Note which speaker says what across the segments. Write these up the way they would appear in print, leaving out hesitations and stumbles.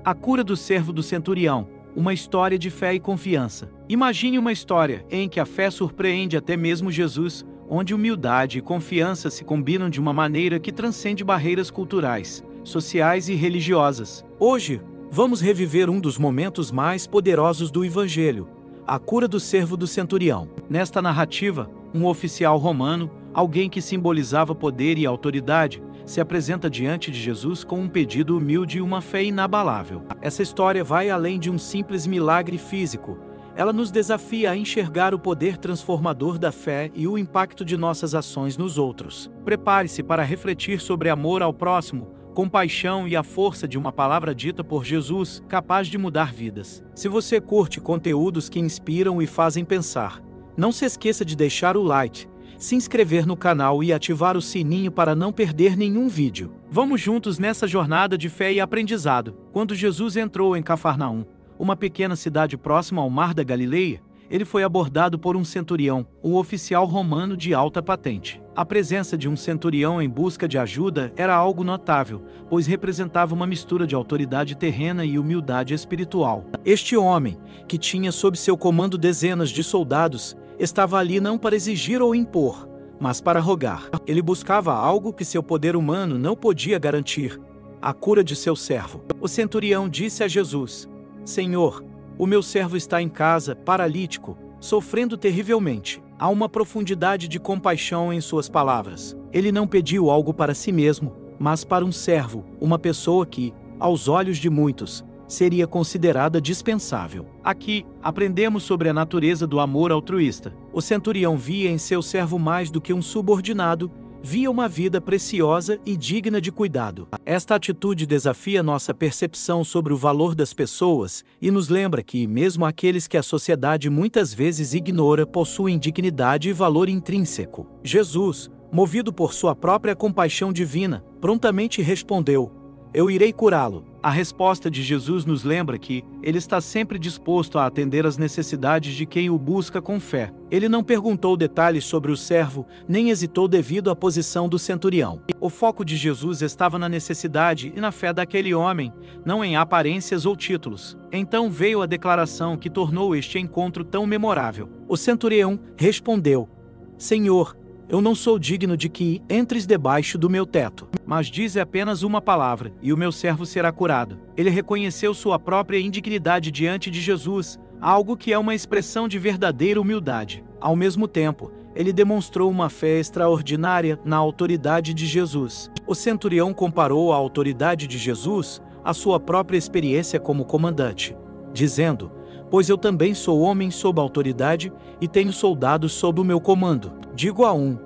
Speaker 1: A cura do servo do centurião, uma história de fé e confiança. Imagine uma história em que a fé surpreende até mesmo Jesus, onde humildade e confiança se combinam de uma maneira que transcende barreiras culturais, sociais e religiosas. Hoje, vamos reviver um dos momentos mais poderosos do Evangelho, a cura do servo do centurião. Nesta narrativa, um oficial romano, alguém que simbolizava poder e autoridade, se apresenta diante de Jesus com um pedido humilde e uma fé inabalável. Essa história vai além de um simples milagre físico. Ela nos desafia a enxergar o poder transformador da fé e o impacto de nossas ações nos outros. Prepare-se para refletir sobre amor ao próximo, compaixão e a força de uma palavra dita por Jesus, capaz de mudar vidas. Se você curte conteúdos que inspiram e fazem pensar, não se esqueça de deixar o like, se inscrever no canal e ativar o sininho para não perder nenhum vídeo. Vamos juntos nessa jornada de fé e aprendizado. Quando Jesus entrou em Cafarnaum, uma pequena cidade próxima ao mar da Galileia, ele foi abordado por um centurião, um oficial romano de alta patente. A presença de um centurião em busca de ajuda era algo notável, pois representava uma mistura de autoridade terrena e humildade espiritual. Este homem, que tinha sob seu comando dezenas de soldados, estava ali não para exigir ou impor, mas para rogar. Ele buscava algo que seu poder humano não podia garantir: a cura de seu servo. O centurião disse a Jesus: Senhor, o meu servo está em casa, paralítico, sofrendo terrivelmente. Há uma profundidade de compaixão em suas palavras. Ele não pediu algo para si mesmo, mas para um servo, uma pessoa que, aos olhos de muitos, seria considerada dispensável. Aqui, aprendemos sobre a natureza do amor altruísta. O centurião via em seu servo mais do que um subordinado, via uma vida preciosa e digna de cuidado. Esta atitude desafia nossa percepção sobre o valor das pessoas e nos lembra que, mesmo aqueles que a sociedade muitas vezes ignora, possuem dignidade e valor intrínseco. Jesus, movido por sua própria compaixão divina, prontamente respondeu: Eu irei curá-lo. A resposta de Jesus nos lembra que ele está sempre disposto a atender às necessidades de quem o busca com fé. Ele não perguntou detalhes sobre o servo, nem hesitou devido à posição do centurião. O foco de Jesus estava na necessidade e na fé daquele homem, não em aparências ou títulos. Então veio a declaração que tornou este encontro tão memorável. O centurião respondeu: Senhor, eu não sou digno de que entres debaixo do meu teto, mas dize apenas uma palavra, e o meu servo será curado. Ele reconheceu sua própria indignidade diante de Jesus, algo que é uma expressão de verdadeira humildade. Ao mesmo tempo, ele demonstrou uma fé extraordinária na autoridade de Jesus. O centurião comparou a autoridade de Jesus à sua própria experiência como comandante, dizendo: Pois eu também sou homem sob autoridade e tenho soldados sob o meu comando. Digo a um: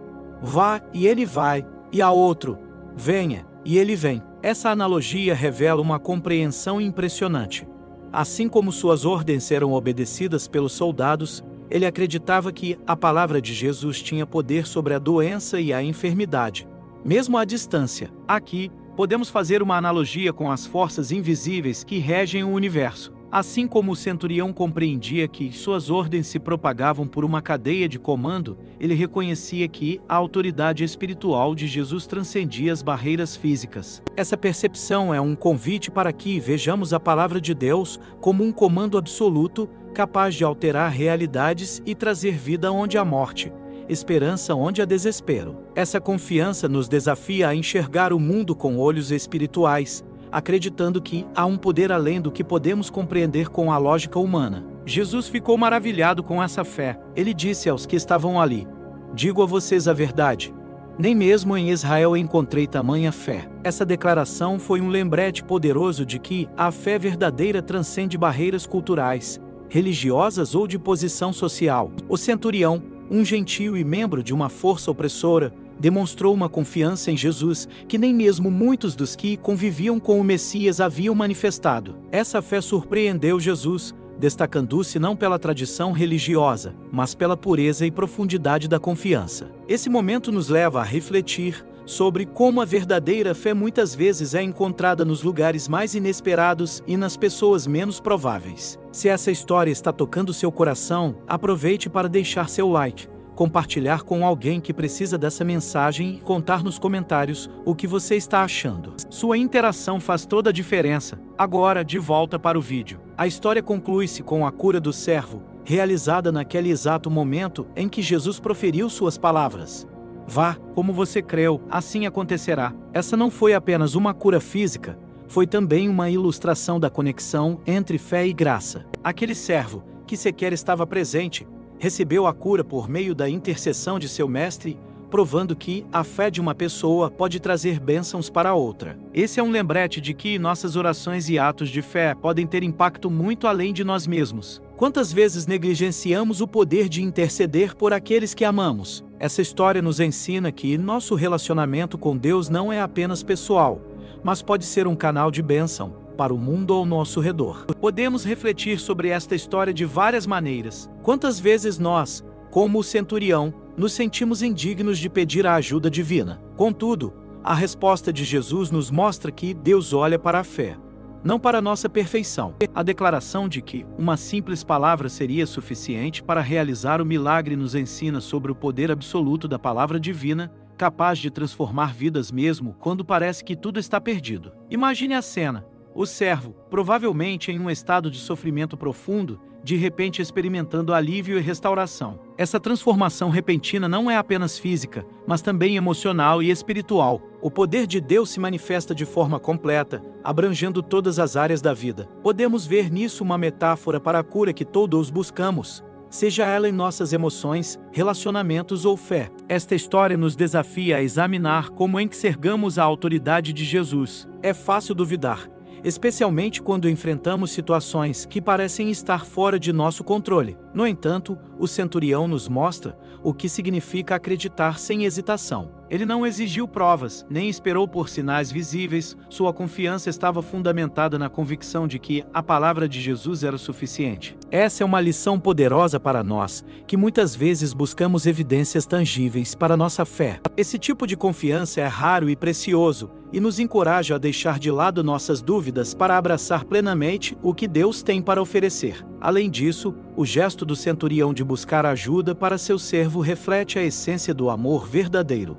Speaker 1: vá, e ele vai, e a outro: venha, e ele vem. Essa analogia revela uma compreensão impressionante. Assim como suas ordens eram obedecidas pelos soldados, ele acreditava que a palavra de Jesus tinha poder sobre a doença e a enfermidade, mesmo à distância. Aqui, podemos fazer uma analogia com as forças invisíveis que regem o universo. Assim como o centurião compreendia que suas ordens se propagavam por uma cadeia de comando, ele reconhecia que a autoridade espiritual de Jesus transcendia as barreiras físicas. Essa percepção é um convite para que vejamos a palavra de Deus como um comando absoluto, capaz de alterar realidades e trazer vida onde há morte, esperança onde há desespero. Essa confiança nos desafia a enxergar o mundo com olhos espirituais, acreditando que há um poder além do que podemos compreender com a lógica humana. Jesus ficou maravilhado com essa fé. Ele disse aos que estavam ali: Digo a vocês a verdade, nem mesmo em Israel encontrei tamanha fé. Essa declaração foi um lembrete poderoso de que a fé verdadeira transcende barreiras culturais, religiosas ou de posição social. O centurião, um gentio e membro de uma força opressora, demonstrou uma confiança em Jesus que nem mesmo muitos dos que conviviam com o Messias haviam manifestado. Essa fé surpreendeu Jesus, destacando-se não pela tradição religiosa, mas pela pureza e profundidade da confiança. Esse momento nos leva a refletir sobre como a verdadeira fé muitas vezes é encontrada nos lugares mais inesperados e nas pessoas menos prováveis. Se essa história está tocando seu coração, aproveite para deixar seu like, compartilhar com alguém que precisa dessa mensagem e contar nos comentários o que você está achando. Sua interação faz toda a diferença. Agora, de volta para o vídeo. A história conclui-se com a cura do servo, realizada naquele exato momento em que Jesus proferiu suas palavras. Vá, como você creu, assim acontecerá. Essa não foi apenas uma cura física, foi também uma ilustração da conexão entre fé e graça. Aquele servo, que sequer estava presente, recebeu a cura por meio da intercessão de seu mestre, provando que a fé de uma pessoa pode trazer bênçãos para outra. Esse é um lembrete de que nossas orações e atos de fé podem ter impacto muito além de nós mesmos. Quantas vezes negligenciamos o poder de interceder por aqueles que amamos? Essa história nos ensina que nosso relacionamento com Deus não é apenas pessoal, mas pode ser um canal de bênção para o mundo ao nosso redor. Podemos refletir sobre esta história de várias maneiras. Quantas vezes nós, como o centurião, nos sentimos indignos de pedir a ajuda divina? Contudo, a resposta de Jesus nos mostra que Deus olha para a fé, não para a nossa perfeição. A declaração de que uma simples palavra seria suficiente para realizar o milagre nos ensina sobre o poder absoluto da palavra divina, capaz de transformar vidas mesmo quando parece que tudo está perdido. Imagine a cena. O servo, provavelmente em um estado de sofrimento profundo, de repente experimentando alívio e restauração. Essa transformação repentina não é apenas física, mas também emocional e espiritual. O poder de Deus se manifesta de forma completa, abrangendo todas as áreas da vida. Podemos ver nisso uma metáfora para a cura que todos buscamos, seja ela em nossas emoções, relacionamentos ou fé. Esta história nos desafia a examinar como enxergamos a autoridade de Jesus. É fácil duvidar, especialmente quando enfrentamos situações que parecem estar fora de nosso controle. No entanto, o centurião nos mostra o que significa acreditar sem hesitação. Ele não exigiu provas, nem esperou por sinais visíveis, sua confiança estava fundamentada na convicção de que a palavra de Jesus era suficiente. Essa é uma lição poderosa para nós, que muitas vezes buscamos evidências tangíveis para nossa fé. Esse tipo de confiança é raro e precioso, e nos encoraja a deixar de lado nossas dúvidas para abraçar plenamente o que Deus tem para oferecer. Além disso, o gesto do centurião de buscar ajuda para seu servo reflete a essência do amor verdadeiro.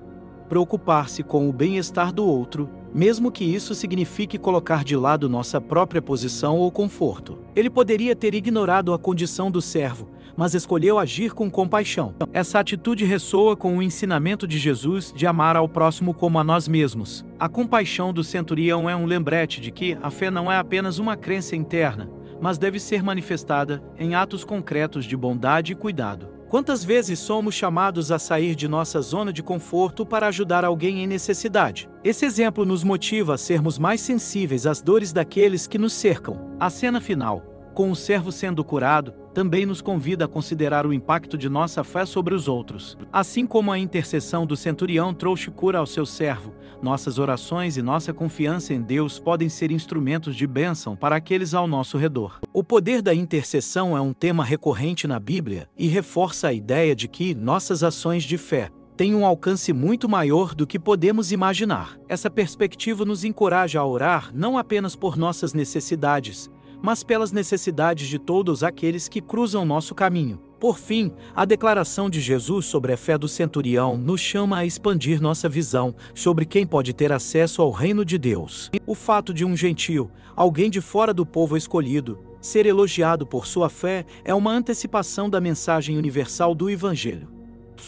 Speaker 1: Preocupar-se com o bem-estar do outro, mesmo que isso signifique colocar de lado nossa própria posição ou conforto. Ele poderia ter ignorado a condição do servo, mas escolheu agir com compaixão. Essa atitude ressoa com o ensinamento de Jesus de amar ao próximo como a nós mesmos. A compaixão do centurião é um lembrete de que a fé não é apenas uma crença interna, mas deve ser manifestada em atos concretos de bondade e cuidado. Quantas vezes somos chamados a sair de nossa zona de conforto para ajudar alguém em necessidade? Esse exemplo nos motiva a sermos mais sensíveis às dores daqueles que nos cercam. A cena final, com o servo sendo curado, também nos convida a considerar o impacto de nossa fé sobre os outros. Assim como a intercessão do centurião trouxe cura ao seu servo, nossas orações e nossa confiança em Deus podem ser instrumentos de bênção para aqueles ao nosso redor. O poder da intercessão é um tema recorrente na Bíblia e reforça a ideia de que nossas ações de fé têm um alcance muito maior do que podemos imaginar. Essa perspectiva nos encoraja a orar não apenas por nossas necessidades, mas pelas necessidades de todos aqueles que cruzam nosso caminho. Por fim, a declaração de Jesus sobre a fé do centurião nos chama a expandir nossa visão sobre quem pode ter acesso ao reino de Deus. O fato de um gentio, alguém de fora do povo escolhido, ser elogiado por sua fé é uma antecipação da mensagem universal do Evangelho.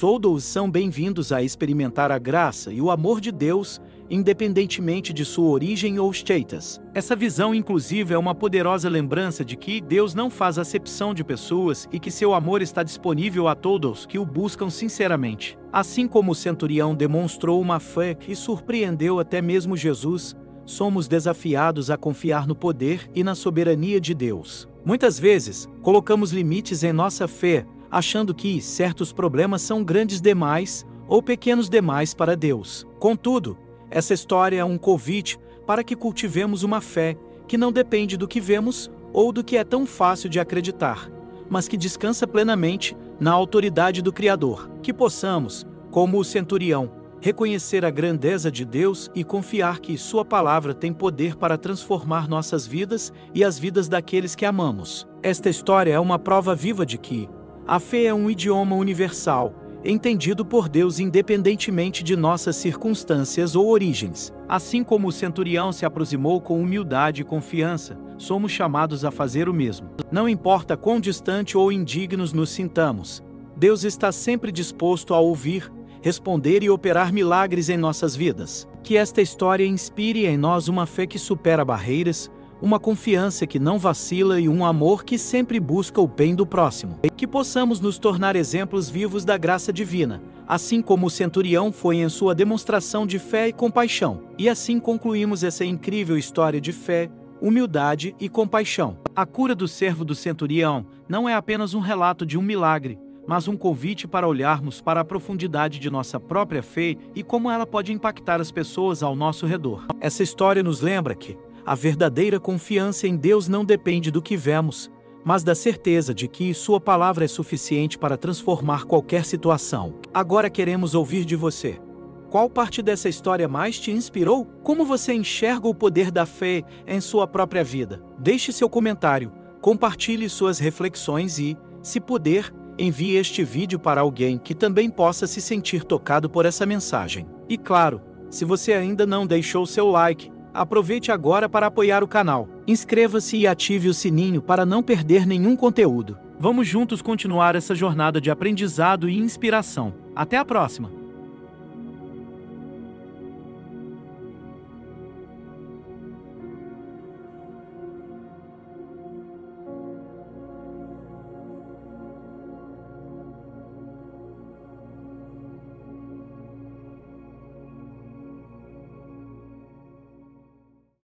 Speaker 1: Todos são bem-vindos a experimentar a graça e o amor de Deus, independentemente de sua origem ou status. Essa visão inclusive é uma poderosa lembrança de que Deus não faz acepção de pessoas e que seu amor está disponível a todos que o buscam sinceramente. Assim como o centurião demonstrou uma fé que surpreendeu até mesmo Jesus, somos desafiados a confiar no poder e na soberania de Deus. Muitas vezes, colocamos limites em nossa fé, achando que certos problemas são grandes demais ou pequenos demais para Deus. Contudo, essa história é um convite para que cultivemos uma fé que não depende do que vemos ou do que é tão fácil de acreditar, mas que descansa plenamente na autoridade do Criador. Que possamos, como o centurião, reconhecer a grandeza de Deus e confiar que sua palavra tem poder para transformar nossas vidas e as vidas daqueles que amamos. Esta história é uma prova viva de que a fé é um idioma universal entendido por Deus independentemente de nossas circunstâncias ou origens. Assim como o centurião se aproximou com humildade e confiança, somos chamados a fazer o mesmo. Não importa quão distante ou indignos nos sintamos, Deus está sempre disposto a ouvir, responder e operar milagres em nossas vidas. Que esta história inspire em nós uma fé que supera barreiras, uma confiança que não vacila e um amor que sempre busca o bem do próximo. Que possamos nos tornar exemplos vivos da graça divina, assim como o centurião foi em sua demonstração de fé e compaixão. E assim concluímos essa incrível história de fé, humildade e compaixão. A cura do servo do centurião não é apenas um relato de um milagre, mas um convite para olharmos para a profundidade de nossa própria fé e como ela pode impactar as pessoas ao nosso redor. Essa história nos lembra que a verdadeira confiança em Deus não depende do que vemos, mas da certeza de que Sua palavra é suficiente para transformar qualquer situação. Agora queremos ouvir de você. Qual parte dessa história mais te inspirou? Como você enxerga o poder da fé em sua própria vida? Deixe seu comentário, compartilhe suas reflexões e, se puder, envie este vídeo para alguém que também possa se sentir tocado por essa mensagem. E claro, se você ainda não deixou seu like, aproveite agora para apoiar o canal. Inscreva-se e ative o sininho para não perder nenhum conteúdo. Vamos juntos continuar essa jornada de aprendizado e inspiração. Até a próxima!